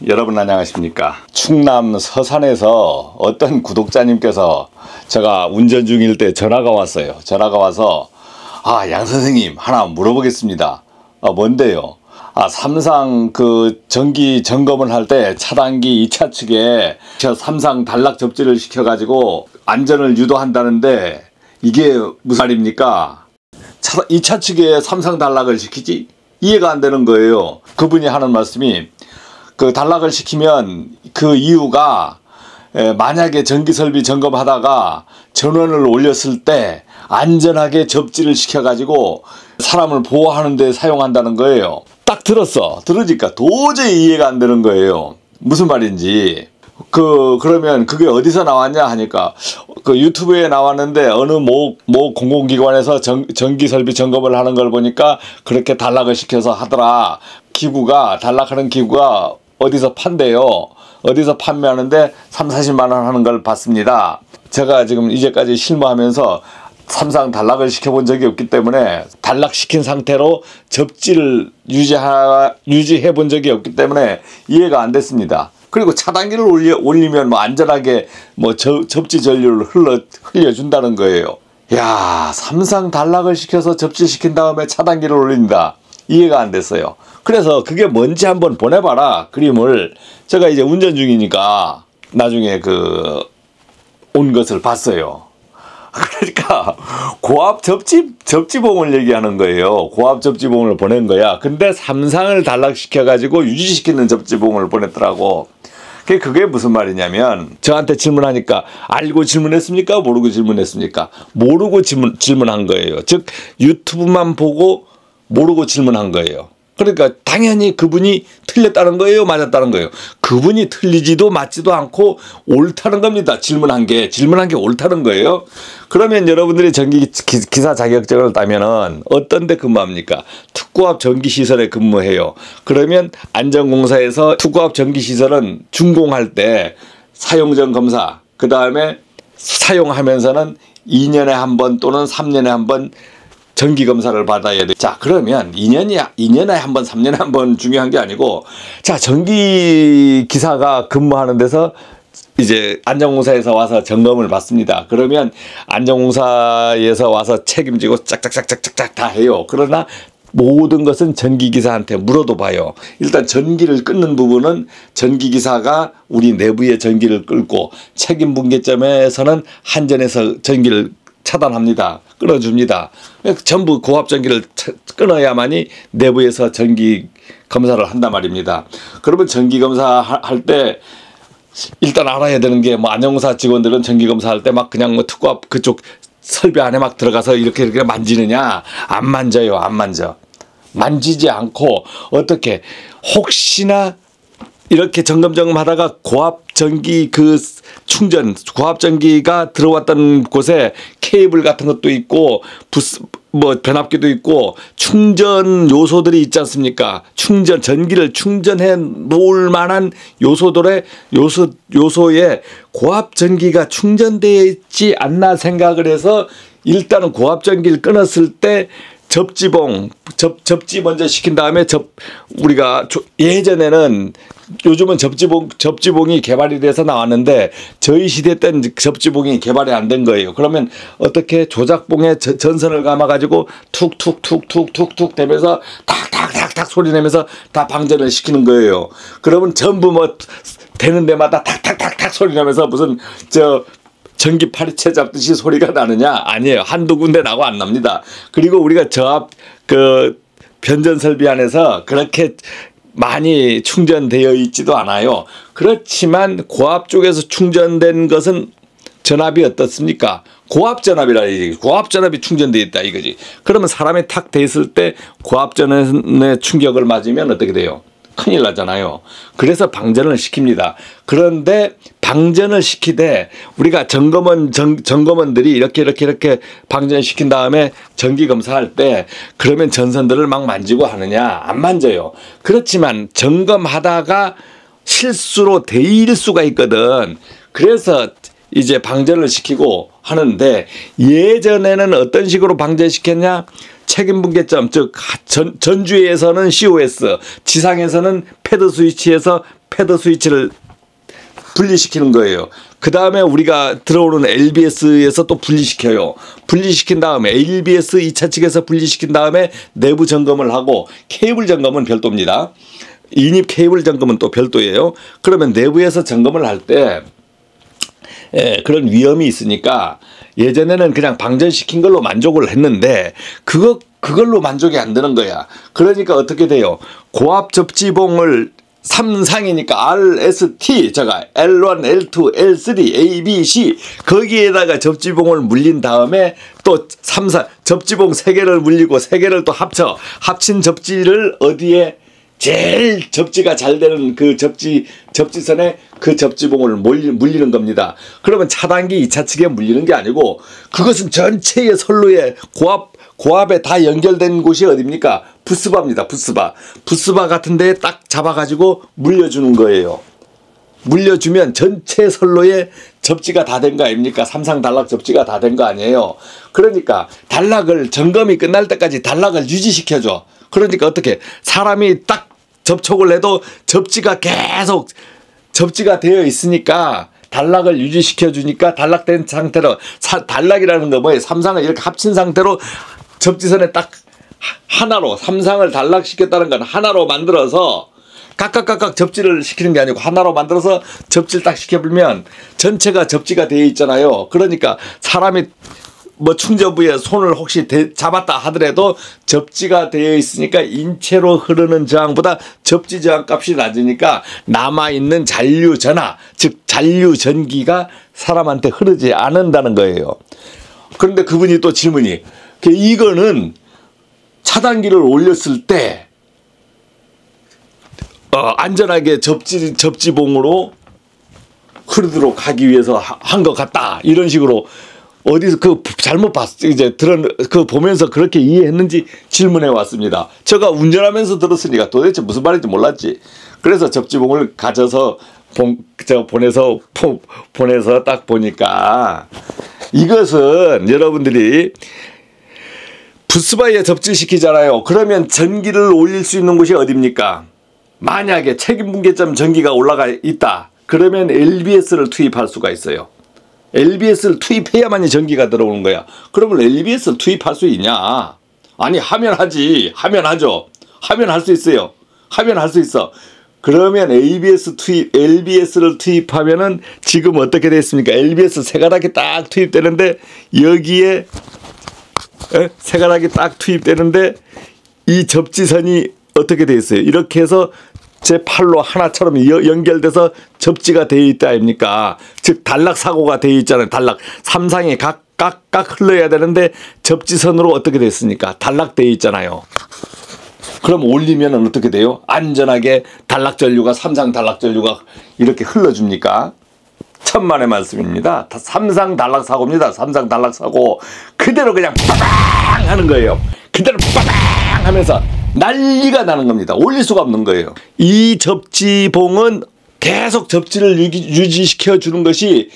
여러분 안녕하십니까. 충남 서산에서 어떤 구독자님께서 제가 운전 중일 때 전화가 왔어요. 전화가 와서 양 선생님 하나 물어보겠습니다. 뭔데요? 삼상 그 전기 점검을 할 때 차단기 2차 측에 삼상 단락 접지를 시켜가지고 안전을 유도한다는데 이게 무슨 말입니까? 2차 측에 삼상 단락을 시키지? 이해가 안 되는 거예요. 그분이 하는 말씀이 그 단락을 시키면 그 이유가 만약에 전기설비 점검하다가 전원을 올렸을 때 안전하게 접지를 시켜가지고 사람을 보호하는 데 사용한다는 거예요. 딱 들으니까 도저히 이해가 안 되는 거예요. 무슨 말인지. 그러면 그게 어디서 나왔냐 하니까 그 유튜브에 나왔는데 어느 모 공공기관에서 전기설비 점검을 하는 걸 보니까 그렇게 단락을 시켜서 하더라. 단락하는 기구가 어디서 판대요. 어디서 판매하는데 30-40만 원 하는 걸 봤습니다. 제가 지금 이제까지 실무하면서 삼상 단락을 시켜본 적이 없기 때문에 단락시킨 상태로 접지를 유지해 본 적이 없기 때문에 이해가 안 됐습니다. 그리고 차단기를 올리면 안전하게 접지 전류를 흘려준다는 거예요. 야, 삼상 단락을 시켜서 접지시킨 다음에 차단기를 올린다. 이해가 안 됐어요. 그래서 그게 뭔지 한번 보내봐라. 그림을. 제가 이제 운전 중이니까 나중에 온 것을 봤어요. 그러니까 고압 접지봉을 얘기하는 거예요. 고압 접지봉을 보낸 거야. 근데 삼상을 단락시켜가지고 유지시키는 접지봉을 보냈더라고. 그게 무슨 말이냐면 저한테 질문하니까 알고 질문했습니까? 모르고 질문했습니까? 모르고 질문한 거예요. 즉 유튜브만 보고 모르고 질문한 거예요. 그러니까 당연히 그분이 틀렸다는 거예요, 맞았다는 거예요. 그분이 틀리지도 맞지도 않고 옳다는 겁니다. 질문한 게 옳다는 거예요. 그러면 여러분들이 전기기사 자격증을 따면은 어떤 데 근무합니까? 특고압 전기시설에 근무해요. 그러면 안전공사에서 특고압 전기시설은 준공할 때 사용전 검사, 그 다음에 사용하면서는 2년에 한 번 또는 3년에 한 번 정기검사를 받아야 돼. 자, 그러면 2년에 한 번, 3년에 한 번 중요한 게 아니고, 자, 전기기사가 근무하는 데서 이제 안전공사에서 와서 점검을 받습니다. 그러면 안전공사에서 와서 책임지고 짝짝짝짝짝 다 해요. 그러나 모든 것은 전기기사한테 물어도 봐요. 일단 전기를 끊는 부분은 전기기사가 우리 내부의 전기를 끊고 책임분기점에서는 한전에서 전기를 차단합니다. 끊어줍니다. 전부 고압 전기를 끊어야만이 내부에서 전기 검사를 한단 말입니다. 그러면 전기 검사 할 때 일단 알아야 되는 게 안전공사 직원들은 전기 검사 할 때 막 그냥 특고압 그쪽 설비 안에 막 들어가서 이렇게 만지느냐? 안 만져요. 안 만져. 만지지 않고 어떻게 혹시나 이렇게 점검하다가 고압 전기 고압 전기가 들어왔던 곳에 케이블 같은 것도 있고 변압기도 있고 충전 요소들이 있지 않습니까? 전기를 충전해 놓을 만한 요소에 고압 전기가 충전되어 있지 않나 생각을 해서 일단은 고압 전기를 끊었을 때 접지 먼저 시킨 다음에 우리가 예전에는 요즘은 접지봉이 개발이 돼서 나왔는데 저희 시대 때는 접지봉이 개발이 안 된 거예요. 그러면 어떻게 조작봉에 전선을 감아가지고 툭툭툭툭툭툭 되면서 탁탁탁탁 소리 내면서 다 방전을 시키는 거예요. 그러면 전부 되는 데마다 탁탁탁탁 소리 나면서 무슨 전기 파리채 잡듯이 소리가 나느냐? 아니에요. 한두 군데 나고 안 납니다. 그리고 우리가 저압 변전 설비 안에서 그렇게 많이 충전되어 있지도 않아요. 그렇지만 고압 쪽에서 충전된 것은 전압이 어떻습니까? 고압 전압이라 얘기. 고압 전압이 충전되어 있다 이거지. 그러면 사람이 탁 돼 있을 때 고압 전압의 충격을 맞으면 어떻게 돼요? 큰일 나잖아요. 그래서 방전을 시킵니다. 그런데 방전을 시키되 우리가 점검원들이 이렇게 방전시킨 다음에 전기검사할 때 그러면 전선들을 막 만지고 하느냐? 안 만져요. 그렇지만 점검하다가 실수로 데일 수가 있거든. 그래서 이제 방전을 시키고 하는데 예전에는 어떤 식으로 방전시켰냐? 책임분계점, 즉 전주에서는 COS, 지상에서는 패드 스위치에서 패드 스위치를 분리시키는 거예요. 그 다음에 우리가 들어오는 LBS에서 또 분리시켜요. 분리시킨 다음에 ABS 2차 측에서 분리시킨 다음에 내부 점검을 하고 케이블 점검은 별도입니다. 인입 케이블 점검은 또 별도예요. 그러면 내부에서 점검을 할 때 그런 위험이 있으니까 예전에는 그냥 방전시킨 걸로 만족을 했는데 그걸로 만족이 안 되는 거야. 그러니까 어떻게 돼요? 고압 접지봉을 3상이니까 RST 제가 L1, L2, L3, A, B, C 거기에다가 접지봉을 물린 다음에 또 3상 접지봉 3개를 물리고 3개를 또 합친 접지를 어디에 제일 접지가 잘 되는 그 접지선에 그 접지봉을 물리는 겁니다. 그러면 차단기 2차 측에 물리는 게 아니고 그것은 전체의 선로에 고압에 다 연결된 곳이 어디입니까? 부스바입니다. 부스바 같은 데에 딱 잡아가지고 물려주는 거예요. 물려주면 전체 선로에 접지가 다 된 거 아닙니까? 3상 단락 접지가 다 된 거 아니에요. 그러니까 단락을 점검이 끝날 때까지 단락을 유지시켜줘. 그러니까 어떻게 사람이 딱 접촉을 해도 접지가 계속 접지가 되어 있으니까 단락을 유지시켜 주니까 단락된 상태로 단락이라는 거 뭐예요? 3상을 이렇게 합친 상태로 접지선에 딱 하나로 3상을 단락시켰다는 건 하나로 만들어서 각각 접지를 시키는 게 아니고 하나로 만들어서 접지를 딱 시켜보면 전체가 접지가 되어 있잖아요. 그러니까 사람이 뭐 충전부에 손을 혹시 잡았다 하더라도 접지가 되어 있으니까 인체로 흐르는 저항보다 접지 저항 값이 낮으니까 남아있는 잔류 전하 즉 잔류 전기가 사람한테 흐르지 않는다는 거예요. 그런데 그분이 또 질문이 이거는 차단기를 올렸을 때 안전하게 접지봉으로 흐르도록 하기 위해서 한 것 같다 이런 식으로 어디서 잘못 봤어. 이제 보면서 그렇게 이해했는지 질문해 왔습니다. 제가 운전하면서 들었으니까 도대체 무슨 말인지 몰랐지. 그래서 접지봉을 가져서 보내서 딱 보니까 이것은 여러분들이 부스바에 접지시키잖아요. 그러면 전기를 올릴 수 있는 곳이 어디입니까? 만약에 책임분계점 전기가 올라가 있다. 그러면 LBS를 투입할 수가 있어요. LBS를 투입해야만이 전기가 들어오는 거야. 그러면 LBS를 투입할 수 있냐? 아니 하면 하지. 하면 하죠. 하면 할 수 있어요. 하면 할 수 있어. 그러면 LBS를 투입하면은 지금 어떻게 됐습니까? LBS 세 가닥이 딱 투입되는데 여기에 세 가닥이 딱 투입되는데 이 접지선이 어떻게 돼 있어요? 이렇게 해서 제 팔로 하나처럼 연결돼서 접지가 되어 있다 아닙니까? 즉 단락 사고가 되어 있잖아요. 단락 3상이 각각 흘러야 되는데 접지선으로 어떻게 됐습니까? 단락되어 있잖아요. 그럼 올리면 어떻게 돼요? 안전하게 단락 전류가 3상 단락 전류가 이렇게 흘러줍니까? 천만의 말씀입니다. 3상 단락 사고입니다. 3상 단락 사고 그대로 그냥 빠방 하는 거예요. 그대로 빠방 하면서 난리가 나는 겁니다. 올릴 수가 없는 거예요. 이 접지봉은 계속 접지를 유지시켜 주는 것이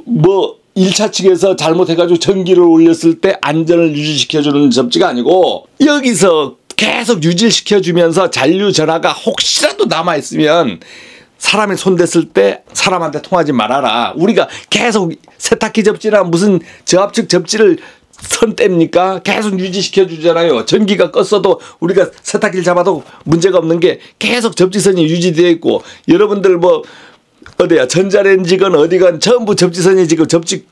뭐 1차 측에서 잘못해가지고 전기를 올렸을 때 안전을 유지시켜 주는 접지가 아니고 여기서 계속 유지시켜 주면서 잔류 전하가 혹시라도 남아있으면 사람이 손댔을 때 사람한테 통하지 말아라. 우리가 계속 세탁기 접지나 무슨 저압측 접지를 선 뗍니까? 계속 유지시켜 주잖아요. 전기가 껐어도 우리가 세탁기를 잡아도 문제가 없는 게 계속 접지선이 유지되어 있고 여러분들 뭐 어디야 전자레인지건 어디건 전부 접지선이 지금 접지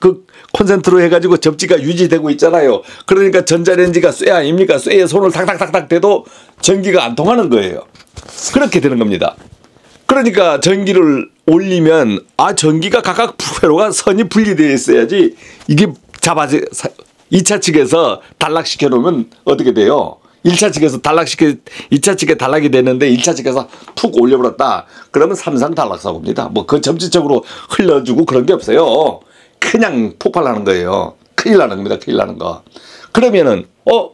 콘센트로 해가지고 접지가 유지되고 있잖아요. 그러니까 전자레인지가 쇠 아닙니까? 쇠에 손을 탁탁탁탁 대도 전기가 안 통하는 거예요. 그렇게 되는 겁니다. 그러니까 전기를 올리면 전기가 각각 회로가 선이 분리되어 있어야지 이게 2차 측에서 단락시켜 놓으면 어떻게 돼요? 1차 측에서 2차 측에 단락이 되는데 1차 측에서 푹 올려버렸다. 그러면 3상 단락 사고입니다. 뭐 그 점지적으로 흘려주고 그런 게 없어요. 그냥 폭발하는 거예요. 큰일 나는 겁니다. 큰일 나는 거. 그러면은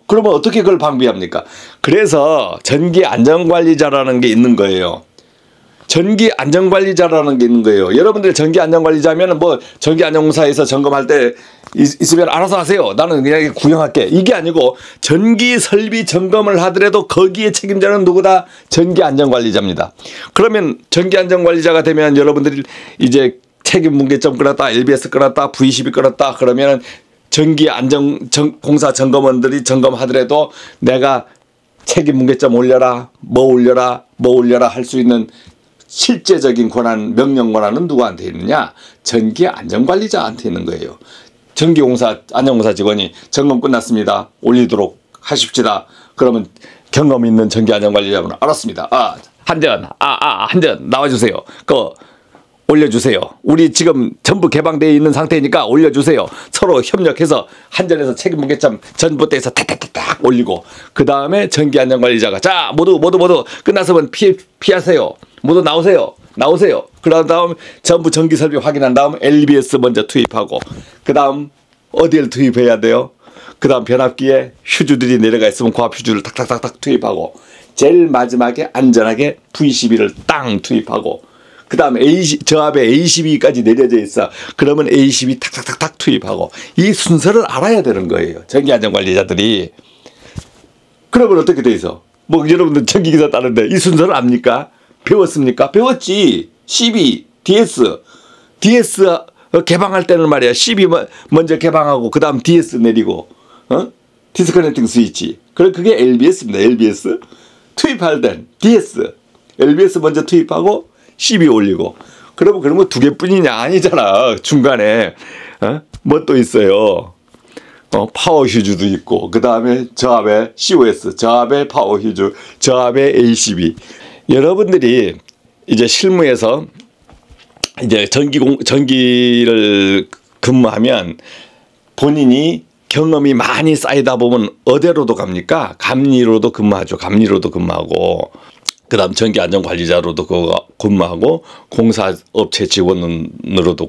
그러면 어떻게 그걸 방비합니까? 그래서 전기 안전관리자라는 게 있는 거예요. 전기 안전관리자라는 게 있는 거예요. 여러분들 전기 안전관리자면 뭐 전기 안전공사에서 점검할 때 있으면 알아서 하세요. 나는 그냥 구경할게. 이게 아니고 전기 설비 점검을 하더라도 거기에 책임자는 누구다? 전기 안전관리자입니다. 그러면 전기 안전관리자가 되면 여러분들이 이제 책임 분계점 끊었다, LBS 끊었다, V12 끊었다 그러면 전기 안전 공사 점검원들이 점검하더라도 내가 책임 분계점 올려라, 뭐 올려라, 뭐 올려라 할 수 있는 실제적인 권한, 명령 권한은 누구한테 있느냐? 전기 안전관리자한테 있는 거예요. 전기공사, 안전공사 직원이 점검 끝났습니다. 올리도록 하십시다. 그러면 경험 있는 전기 안전관리자분은 알았습니다. 한 전 나와주세요. 올려주세요. 우리 지금 전부 개방되어 있는 상태니까 올려주세요. 서로 협력해서 한전에서 책임 분계점 전봇대에서 탁탁탁탁 올리고 그 다음에 전기안전관리자가 자 모두 끝났으면 피하세요. 모두 나오세요. 그런 다음 전부 전기설비 확인한 다음 LBS 먼저 투입하고 그 다음 어디를 투입해야 돼요? 그 다음 변압기에 휴즈들이 내려가 있으면 고압 휴즈를 탁탁탁탁 투입하고 제일 마지막에 안전하게 V12를 땅 투입하고 그 다음 저압에 A12까지 내려져 있어. 그러면 A12 탁탁탁탁 투입하고 이 순서를 알아야 되는 거예요. 전기안전관리자들이. 그러면 어떻게 돼 있어? 뭐 여러분들 전기기사 따는데 이 순서를 압니까? 배웠습니까? 배웠지. CB, DS 개방할 때는 말이야. CB 먼저 개방하고 그 다음 DS 내리고 디스커넥팅 스위치. 그게 LBS입니다. LBS. 투입할 땐 DS. LBS 먼저 투입하고 CB 올리고. 그러면 그런 거 두 개뿐이냐? 아니잖아. 중간에 뭐 또 있어요. 파워 휴즈도 있고 그 다음에 저압에 COS, 저압에 파워 휴즈, 저압에 ACB. 여러분들이 이제 실무에서 이제 전기를 근무하면 본인이 경험이 많이 쌓이다 보면 어디로도 갑니까? 감리로도 근무하죠. 감리로도 근무하고 그 다음 전기안전관리자로도 근무하고 공사업체 직원으로도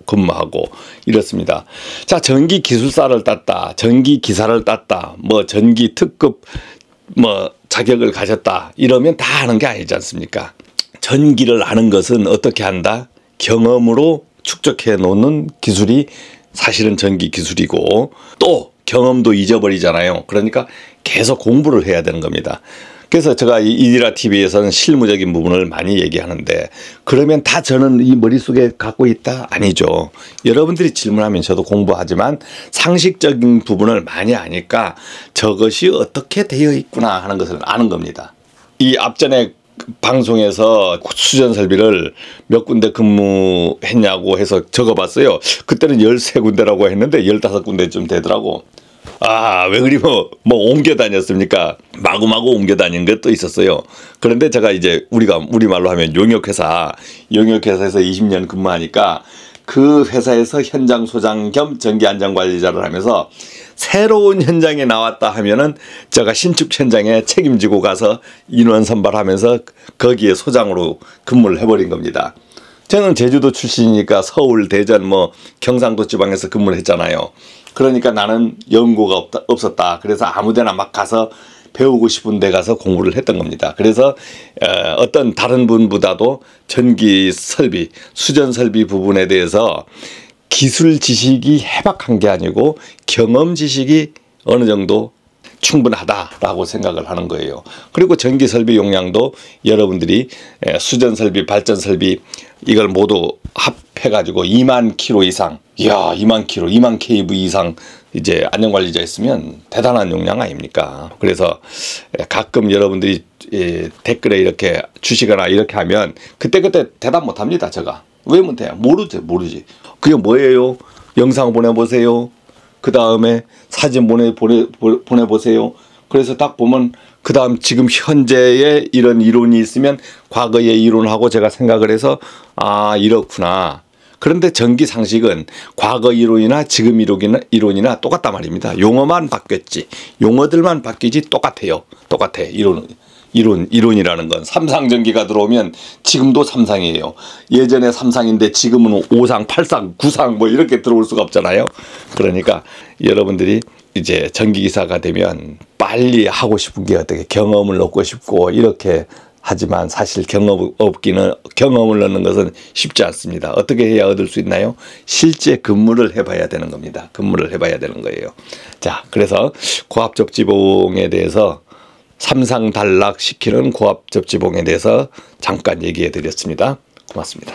근무하고 이렇습니다. 자, 전기기술사를 땄다, 전기기사를 땄다, 뭐 전기특급 뭐 자격을 가졌다 이러면 다 하는 게 아니지 않습니까? 전기를 아는 것은 어떻게 한다? 경험으로 축적해 놓는 기술이 사실은 전기기술이고 또 경험도 잊어버리잖아요. 그러니까 계속 공부를 해야 되는 겁니다. 그래서 제가 이디라 TV에서는 실무적인 부분을 많이 얘기하는데 그러면 다 저는 이 머릿속에 갖고 있다? 아니죠. 여러분들이 질문하면 저도 공부하지만 상식적인 부분을 많이 아니까 저것이 어떻게 되어 있구나 하는 것을 아는 겁니다. 이 앞전에 방송에서 수전 설비를 몇 군데 근무했냐고 해서 적어봤어요. 그때는 13군데라고 했는데 15군데쯤 되더라고. 왜 그리 뭐 옮겨 다녔습니까? 마구마구 옮겨 다닌 것도 있었어요. 그런데 제가 이제 우리말로 하면 용역회사에서 20년 근무하니까 그 회사에서 현장 소장 겸 전기안전관리자를 하면서 새로운 현장에 나왔다 하면은 제가 신축 현장에 책임지고 가서 인원 선발하면서 거기에 소장으로 근무를 해버린 겁니다. 저는 제주도 출신이니까 서울, 대전, 경상도 지방에서 근무를 했잖아요. 그러니까 나는 연고가 없었다. 그래서 아무데나 막 가서 배우고 싶은 데 가서 공부를 했던 겁니다. 그래서 어떤 다른 분보다도 전기 설비, 수전 설비 부분에 대해서 기술 지식이 해박한 게 아니고 경험 지식이 어느 정도 충분하다라고 생각을 하는 거예요. 그리고 전기 설비 용량도 여러분들이 수전 설비, 발전 설비 이걸 모두 합해가지고 2만 킬로 이상, 2만 킬로, 2만 kV 이상 이제 안전관리자 있으면 대단한 용량 아닙니까? 그래서 가끔 여러분들이 댓글에 이렇게 주시거나 이렇게 하면 그때그때 대답 못합니다. 제가. 왜 못해요? 모르지. 그게 뭐예요? 영상 보내보세요. 그 다음에 사진 보내보세요. 그래서 딱 보면 그 다음 지금 현재의 이런 이론이 있으면 과거의 이론하고 제가 생각을 해서 이렇구나. 그런데 전기 상식은 과거 이론이나 지금 이론이나 똑같단 말입니다. 용어만 바뀌었지. 용어들만 바뀌지 똑같아. 이론이라는 건 삼상전기가 들어오면 지금도 삼상이에요. 예전에 삼상인데 지금은 오상, 팔상, 구상 이렇게 들어올 수가 없잖아요. 그러니까 여러분들이 이제 전기기사가 되면 빨리 하고 싶은 게 어떻게 경험을 얻고 싶고 이렇게 하지만 사실 경험을 얻는 것은 쉽지 않습니다. 어떻게 해야 얻을 수 있나요? 실제 근무를 해봐야 되는 겁니다. 근무를 해봐야 되는 거예요. 자, 그래서 고압적지봉에 대해서 삼상달락시키는 고압적지봉에 대해서 잠깐 얘기해 드렸습니다. 고맙습니다.